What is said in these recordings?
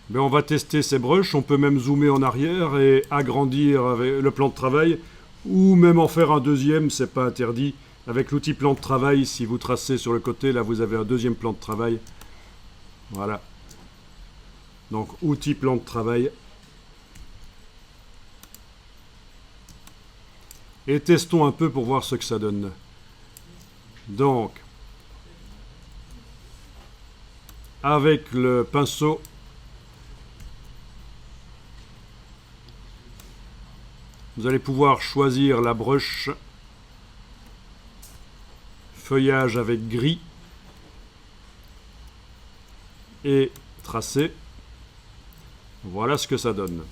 Ben, on va tester ces brushes, on peut même zoomer en arrière et agrandir avec le plan de travail, ou même en faire un deuxième, c'est pas interdit. Avec l'outil plan de travail, si vous tracez sur le côté, là vous avez un deuxième plan de travail. Voilà. Donc outil plan de travail. Et testons un peu pour voir ce que ça donne. Donc, avec le pinceau, vous allez pouvoir choisir la brush feuillage avec gris et tracer. Voilà ce que ça donne.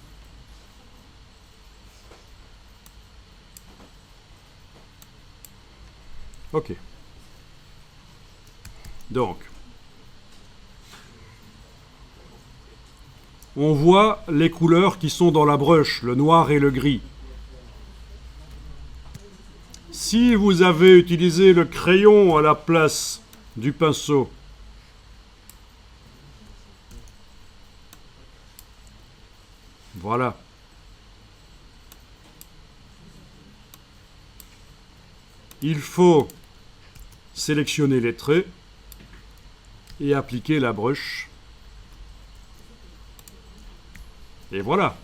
Ok. Donc, on voit les couleurs qui sont dans la brush, le noir et le gris. Si vous avez utilisé le crayon à la place du pinceau, voilà. Il faut sélectionner les traits et appliquer la brush. Et voilà.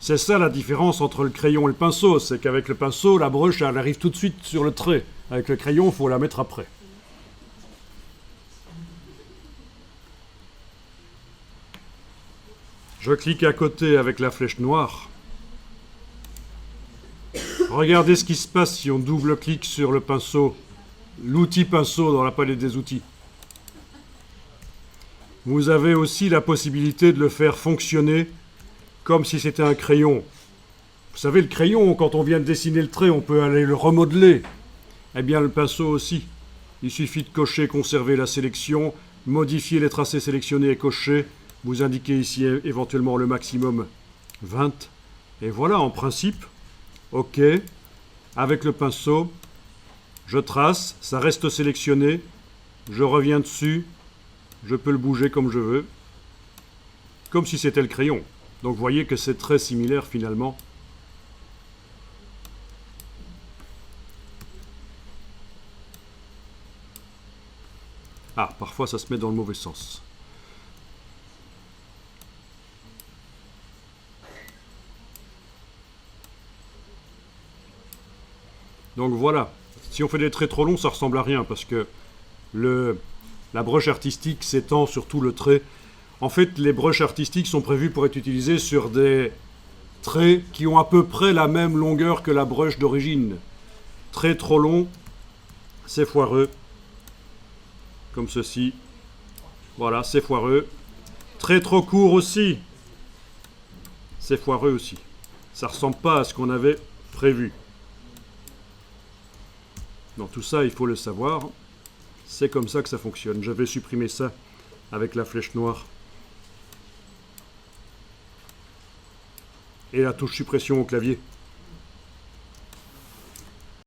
C'est ça la différence entre le crayon et le pinceau, c'est qu'avec le pinceau, la brush, elle arrive tout de suite sur le trait. Avec le crayon, il faut la mettre après. Je clique à côté avec la flèche noire. Regardez ce qui se passe si on double-clique sur le pinceau, l'outil pinceau dans la palette des outils. Vous avez aussi la possibilité de le faire fonctionner comme si c'était un crayon. Vous savez, le crayon, quand on vient de dessiner le trait, on peut aller le remodeler. Eh bien, le pinceau aussi. Il suffit de cocher, conserver la sélection, modifier les tracés sélectionnés et cocher. Vous indiquez ici éventuellement le maximum 20. Et voilà, en principe, OK. Avec le pinceau, je trace, ça reste sélectionné. Je reviens dessus. Je peux le bouger comme je veux. Comme si c'était le crayon. Donc vous voyez que c'est très similaire finalement. Ah, parfois ça se met dans le mauvais sens. Donc voilà. Si on fait des traits trop longs, ça ressemble à rien parce que la brush artistique s'étend sur tout le trait. En fait, les brushes artistiques sont prévues pour être utilisées sur des traits qui ont à peu près la même longueur que la brush d'origine. Trait trop long, c'est foireux. Comme ceci. Voilà, c'est foireux. Trait trop court aussi. C'est foireux aussi. Ça ne ressemble pas à ce qu'on avait prévu. Donc tout ça, il faut le savoir. C'est comme ça que ça fonctionne. Je vais supprimer ça avec la flèche noire. Et la touche suppression au clavier.